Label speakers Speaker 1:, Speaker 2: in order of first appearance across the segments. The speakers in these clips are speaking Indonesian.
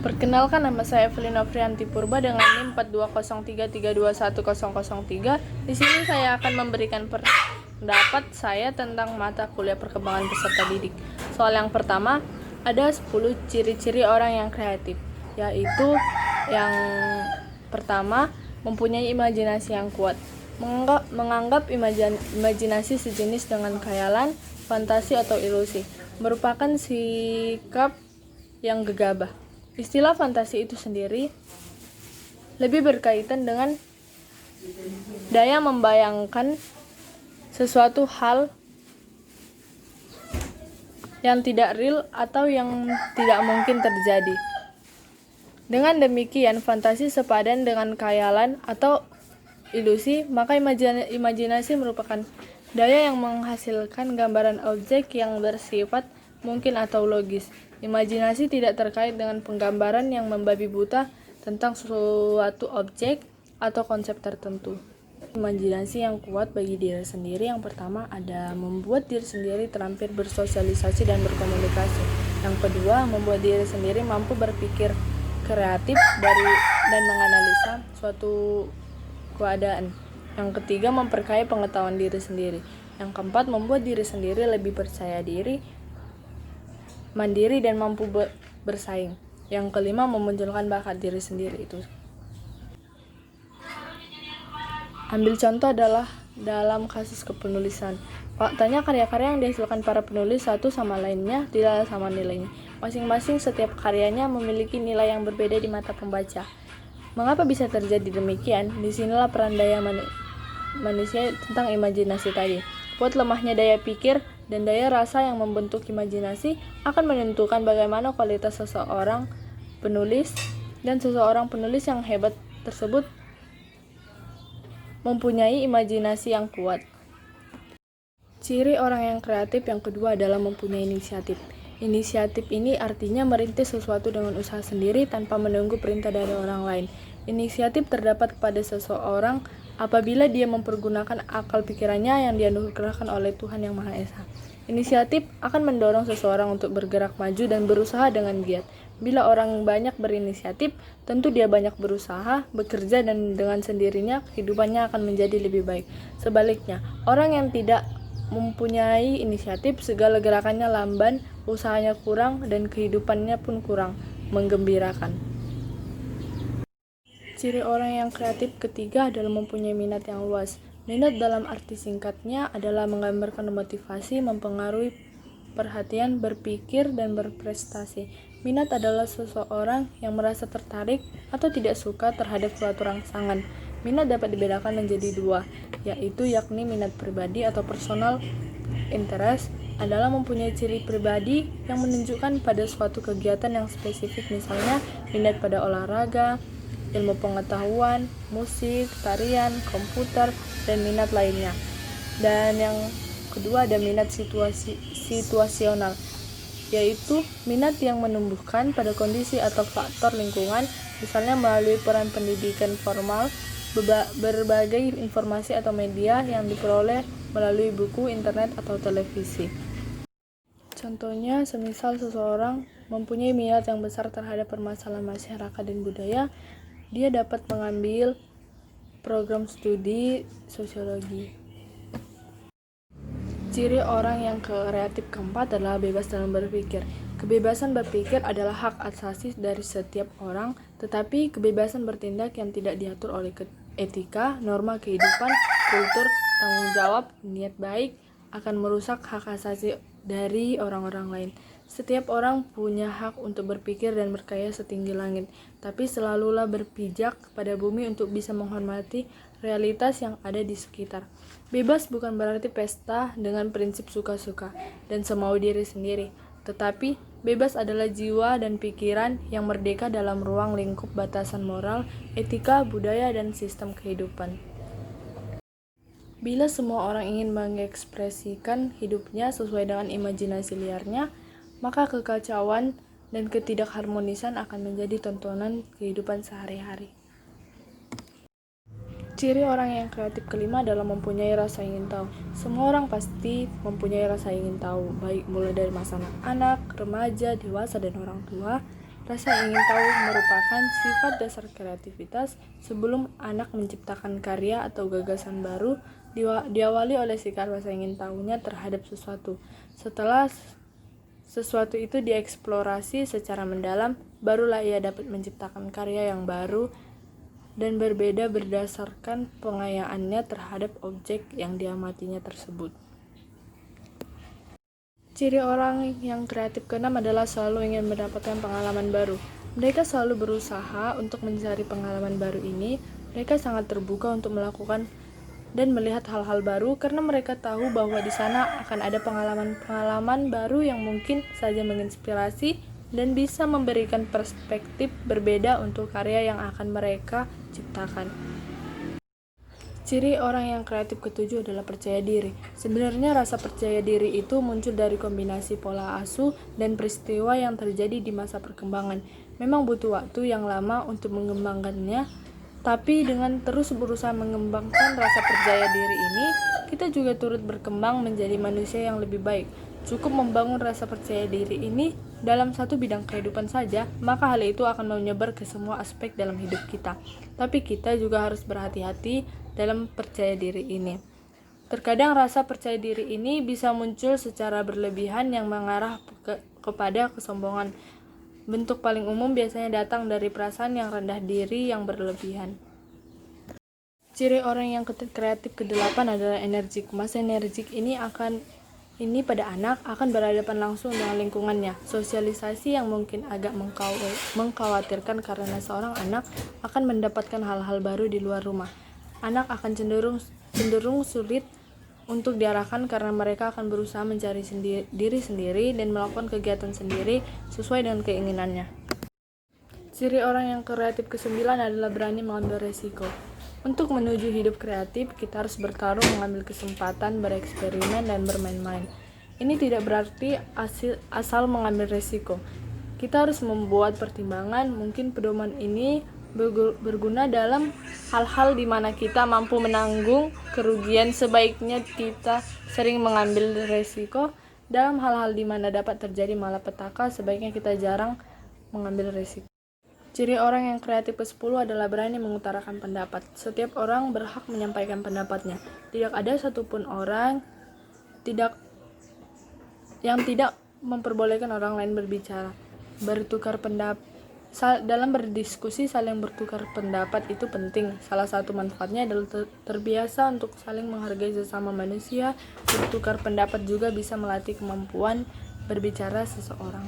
Speaker 1: Perkenalkan, nama saya Evelyn Afrianti Purba dengan NIM 4203321003. Di sini saya akan memberikan pendapat saya tentang mata kuliah perkembangan peserta didik. Soal yang pertama, ada 10 ciri-ciri orang yang kreatif, yaitu yang pertama, mempunyai imajinasi yang kuat. Menganggap imajinasi sejenis dengan khayalan, fantasi atau ilusi, merupakan sikap yang gegabah. Istilah fantasi itu sendiri lebih berkaitan dengan daya membayangkan sesuatu hal yang tidak real atau yang tidak mungkin terjadi. Dengan demikian, fantasi sepadan dengan khayalan atau ilusi, maka imajinasi merupakan daya yang menghasilkan gambaran objek yang bersifat mungkin atau logis. Imajinasi tidak terkait dengan penggambaran yang membabi buta tentang suatu objek atau konsep tertentu. Imajinasi yang kuat bagi diri sendiri yang pertama ada membuat diri sendiri terampil bersosialisasi dan berkomunikasi. Yang kedua, membuat diri sendiri mampu berpikir kreatif dan menganalisa suatu keadaan. Yang ketiga, memperkaya pengetahuan diri sendiri. Yang keempat, membuat diri sendiri lebih percaya diri, mandiri dan mampu bersaing. Yang kelima, memunculkan bakat diri sendiri itu. Ambil contoh adalah dalam kasus kepenulisan. Faktanya karya-karya yang dihasilkan para penulis satu sama lainnya tidak sama nilainya. Masing-masing setiap karyanya memiliki nilai yang berbeda di mata pembaca. Mengapa bisa terjadi demikian? Disinilah peran daya manusia tentang imajinasi tadi. Kuat lemahnya daya pikir dan daya rasa yang membentuk imajinasi akan menentukan bagaimana kualitas seseorang penulis, dan seseorang penulis yang hebat tersebut mempunyai imajinasi yang kuat. Ciri orang yang kreatif yang kedua adalah mempunyai inisiatif. Inisiatif ini artinya merintis sesuatu dengan usaha sendiri tanpa menunggu perintah dari orang lain. Inisiatif terdapat pada seseorang apabila dia mempergunakan akal pikirannya yang dianugerahkan oleh Tuhan Yang Maha Esa. Inisiatif akan mendorong seseorang untuk bergerak maju dan berusaha dengan giat. Bila orang banyak berinisiatif, tentu dia banyak berusaha, bekerja, dan dengan sendirinya kehidupannya akan menjadi lebih baik. Sebaliknya, orang yang tidak mempunyai inisiatif, segala gerakannya lamban, usahanya kurang, dan kehidupannya pun kurang menggembirakan. Ciri orang yang kreatif ketiga adalah mempunyai minat yang luas. Minat dalam arti singkatnya adalah menggambarkan motivasi, mempengaruhi perhatian, berpikir, dan berprestasi. Minat adalah seseorang yang merasa tertarik atau tidak suka terhadap suatu rangsangan. Minat dapat dibedakan menjadi dua, yakni minat pribadi atau personal interest adalah mempunyai ciri pribadi yang menunjukkan pada suatu kegiatan yang spesifik, misalnya minat pada olahraga, ilmu pengetahuan, musik, tarian, komputer, dan minat lainnya. Dan yang kedua ada minat situasional, yaitu minat yang menumbuhkan pada kondisi atau faktor lingkungan, misalnya melalui peran pendidikan formal, berbagai informasi atau media yang diperoleh melalui buku, internet, atau televisi. Contohnya, semisal seseorang mempunyai minat yang besar terhadap permasalahan masyarakat dan budaya, dia dapat mengambil program studi sosiologi. Ciri orang yang kreatif keempat adalah bebas dalam berpikir. Kebebasan berpikir adalah hak asasi dari setiap orang, tetapi kebebasan bertindak yang tidak diatur oleh etika, norma kehidupan, kultur, tanggung jawab, niat baik akan merusak hak asasi dari orang-orang lain. Setiap orang punya hak untuk berpikir dan berkarya setinggi langit, tapi selalulah berpijak pada bumi untuk bisa menghormati realitas yang ada di sekitar. Bebas bukan berarti pesta dengan prinsip suka-suka dan semau diri sendiri, tetapi bebas adalah jiwa dan pikiran yang merdeka dalam ruang lingkup batasan moral, etika, budaya, dan sistem kehidupan. Bila semua orang ingin mengekspresikan hidupnya sesuai dengan imajinasi liarnya, maka kekacauan dan ketidakharmonisan akan menjadi tontonan kehidupan sehari-hari. Ciri orang yang kreatif kelima adalah mempunyai rasa ingin tahu. Semua orang pasti mempunyai rasa ingin tahu, baik mulai dari masa anak, remaja, dewasa, dan orang tua. Rasa ingin tahu merupakan sifat dasar kreativitas. Sebelum anak menciptakan karya atau gagasan baru, diawali oleh sikap rasa ingin tahunya terhadap sesuatu. Setelah sesuatu itu dieksplorasi secara mendalam, barulah ia dapat menciptakan karya yang baru dan berbeda berdasarkan pengayaannya terhadap objek yang diamatinya tersebut. Ciri orang yang kreatif keenam adalah selalu ingin mendapatkan pengalaman baru. Mereka selalu berusaha untuk mencari pengalaman baru ini. Mereka sangat terbuka untuk melakukan dan melihat hal-hal baru karena mereka tahu bahwa di sana akan ada pengalaman-pengalaman baru yang mungkin saja menginspirasi dan bisa memberikan perspektif berbeda untuk karya yang akan mereka ciptakan. Ciri orang yang kreatif ketujuh adalah percaya diri. Sebenarnya rasa percaya diri itu muncul dari kombinasi pola asuh dan peristiwa yang terjadi di masa perkembangan. Memang butuh waktu yang lama untuk mengembangkannya, tapi dengan terus berusaha mengembangkan rasa percaya diri ini, kita juga turut berkembang menjadi manusia yang lebih baik. Cukup membangun rasa percaya diri ini dalam satu bidang kehidupan saja, maka hal itu akan menyebar ke semua aspek dalam hidup kita. Tapi kita juga harus berhati-hati dalam percaya diri ini. Terkadang rasa percaya diri ini bisa muncul secara berlebihan yang mengarah kepada kesombongan. Bentuk paling umum biasanya datang dari perasaan yang rendah diri yang berlebihan. Ciri orang yang kreatif kedelapan adalah energik. Masa energik ini pada anak akan berhadapan langsung dengan lingkungannya. Sosialisasi yang mungkin agak mengkhawatirkan karena seorang anak akan mendapatkan hal-hal baru di luar rumah. Anak akan cenderung sulit untuk diarahkan karena mereka akan berusaha mencari diri sendiri dan melakukan kegiatan sendiri sesuai dengan keinginannya. Ciri orang yang kreatif ke-9 adalah berani mengambil resiko. Untuk menuju hidup kreatif, kita harus bertarung, mengambil kesempatan, bereksperimen, dan bermain-main. Ini tidak berarti asal mengambil resiko. Kita harus membuat pertimbangan. Mungkin pedoman ini berguna dalam hal-hal di mana kita mampu menanggung kerugian. Sebaiknya kita sering mengambil resiko. Dalam hal-hal di mana dapat terjadi malapetaka, sebaiknya kita jarang mengambil resiko. Ciri orang yang kreatif ke-10 adalah berani mengutarakan pendapat. Setiap orang berhak menyampaikan pendapatnya. Tidak ada satupun orang yang tidak memperbolehkan orang lain berbicara. Bertukar pendapat. Dalam berdiskusi, saling bertukar pendapat itu penting. Salah satu manfaatnya adalah terbiasa untuk saling menghargai sesama manusia. Bertukar pendapat juga bisa melatih kemampuan berbicara seseorang.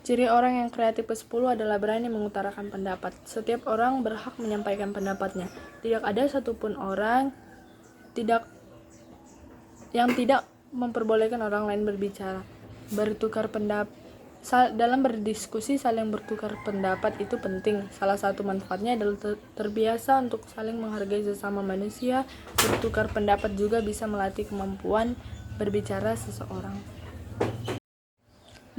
Speaker 1: Ciri orang yang kreatif ke-10 adalah berani mengutarakan pendapat. Setiap orang berhak menyampaikan pendapatnya. Tidak ada satupun orang yang tidak memperbolehkan orang lain berbicara. Bertukar pendapat. Dalam berdiskusi, saling bertukar pendapat itu penting. Salah satu manfaatnya adalah terbiasa untuk saling menghargai sesama manusia. Bertukar pendapat juga bisa melatih kemampuan berbicara seseorang.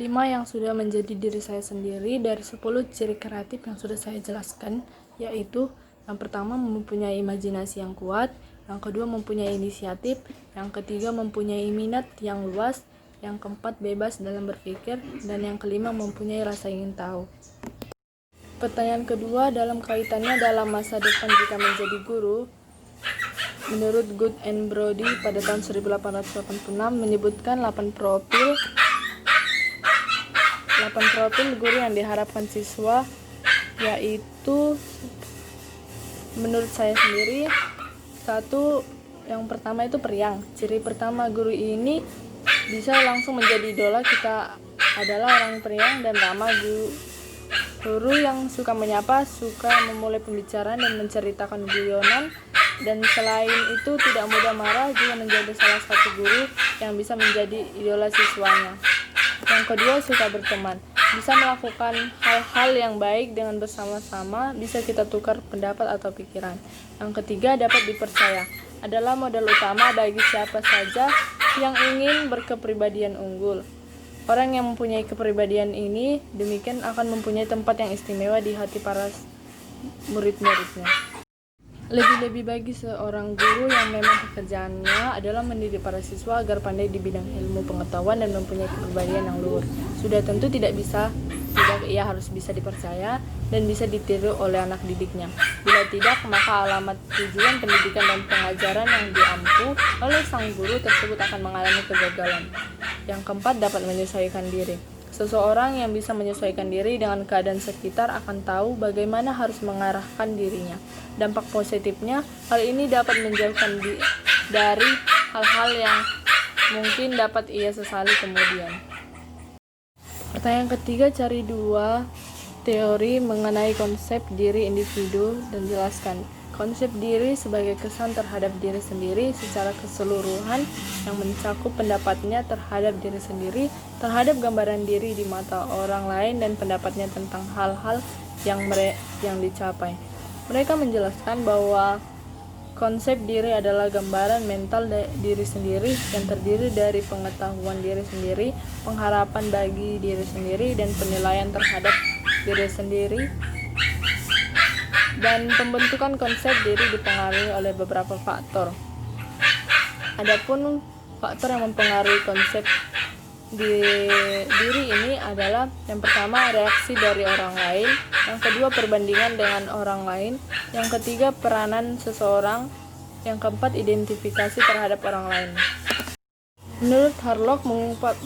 Speaker 1: 5 yang sudah menjadi diri saya sendiri dari 10 ciri kreatif yang sudah saya jelaskan, yaitu yang pertama mempunyai imajinasi yang kuat, yang kedua mempunyai inisiatif, yang ketiga mempunyai minat yang luas, yang keempat bebas dalam berpikir, dan yang kelima mempunyai rasa ingin tahu. Pertanyaan kedua dalam kaitannya dalam masa depan jika menjadi guru. Menurut Good and Brody pada tahun 1886 menyebutkan 8 profil guru yang diharapkan siswa, yaitu menurut saya sendiri, yang pertama itu periang. Ciri pertama guru ini bisa langsung menjadi idola kita adalah orang periang dan ramah. Guru yang suka menyapa, suka memulai pembicaraan dan menceritakan guyonan, dan selain itu tidak mudah marah juga menjadi salah satu guru yang bisa menjadi idola siswanya. Yang kedua, suka berteman, bisa melakukan hal-hal yang baik dengan bersama-sama, bisa kita tukar pendapat atau pikiran. Yang ketiga, dapat dipercaya, adalah modal utama bagi siapa saja yang ingin berkepribadian unggul. Orang yang mempunyai kepribadian ini demikian akan mempunyai tempat yang istimewa di hati para murid-muridnya. Lebih-lebih bagi seorang guru yang memang pekerjaannya adalah mendidik para siswa agar pandai di bidang ilmu pengetahuan dan mempunyai kepribadian yang luhur. Sudah tentu tidak bisa ia harus bisa dipercaya dan bisa ditiru oleh anak didiknya. Bila tidak, maka alamat tujuan pendidikan dan pengajaran yang diampu oleh sang guru tersebut akan mengalami kegagalan. Yang keempat, dapat menyesuaikan diri. Seseorang yang bisa menyesuaikan diri dengan keadaan sekitar akan tahu bagaimana harus mengarahkan dirinya. Dampak positifnya, hal ini dapat menjauhkan dari hal-hal yang mungkin dapat ia sesali kemudian. Pertanyaan ketiga, cari 2 teori mengenai konsep diri individu dan jelaskan. Konsep diri sebagai kesan terhadap diri sendiri secara keseluruhan yang mencakup pendapatnya terhadap diri sendiri, terhadap gambaran diri di mata orang lain, dan pendapatnya tentang hal-hal yang dicapai. Mereka menjelaskan bahwa konsep diri adalah gambaran mental diri sendiri yang terdiri dari pengetahuan diri sendiri, pengharapan bagi diri sendiri, dan penilaian terhadap diri sendiri. Dan pembentukan konsep diri dipengaruhi oleh beberapa faktor. Adapun faktor yang mempengaruhi konsep diri ini adalah yang pertama, reaksi dari orang lain, yang kedua, perbandingan dengan orang lain, yang ketiga, peranan seseorang, yang keempat, identifikasi terhadap orang lain. Menurut Harlock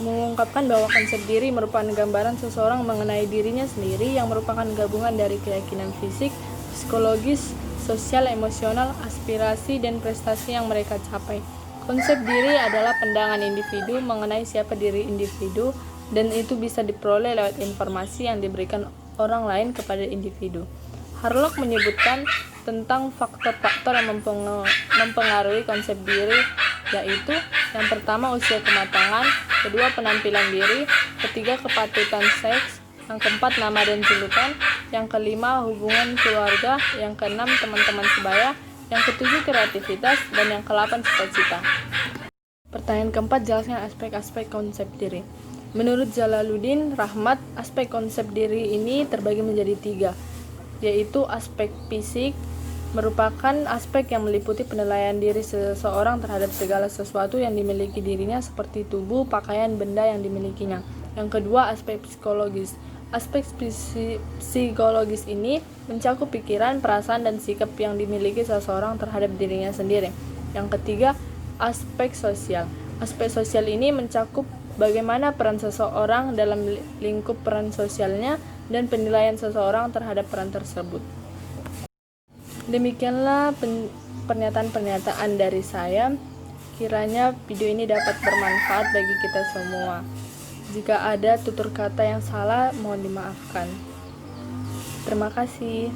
Speaker 1: mengungkapkan bahwa konsep diri merupakan gambaran seseorang mengenai dirinya sendiri yang merupakan gabungan dari keyakinan fisik, psikologis, sosial, emosional, aspirasi, dan prestasi yang mereka capai. Konsep diri adalah pandangan individu mengenai siapa diri individu, dan itu bisa diperoleh lewat informasi yang diberikan orang lain kepada individu. Harlock menyebutkan tentang faktor-faktor yang mempengaruhi konsep diri, yaitu yang pertama, usia kematangan, kedua, penampilan diri, ketiga, kepatutan seks, yang keempat, nama dan julukan, yang kelima, hubungan keluarga, yang keenam, teman-teman sebaya, yang ketujuh, kreativitas, dan yang ke-8, cita-cita. Pertanyaan keempat, jelaskan aspek-aspek konsep diri. Menurut Jalaluddin Rahmat, aspek konsep diri ini terbagi menjadi 3, yaitu aspek fisik, merupakan aspek yang meliputi penilaian diri seseorang terhadap segala sesuatu yang dimiliki dirinya seperti tubuh, pakaian, benda yang dimilikinya. Yang kedua, aspek psikologis. Aspek psikologis ini mencakup pikiran, perasaan, dan sikap yang dimiliki seseorang terhadap dirinya sendiri. Yang ketiga, aspek sosial. Aspek sosial ini mencakup bagaimana peran seseorang dalam lingkup peran sosialnya dan penilaian seseorang terhadap peran tersebut. Demikianlah pernyataan-pernyataan dari saya. Kiranya video ini dapat bermanfaat bagi kita semua. Jika ada tutur kata yang salah, mohon dimaafkan. Terima kasih.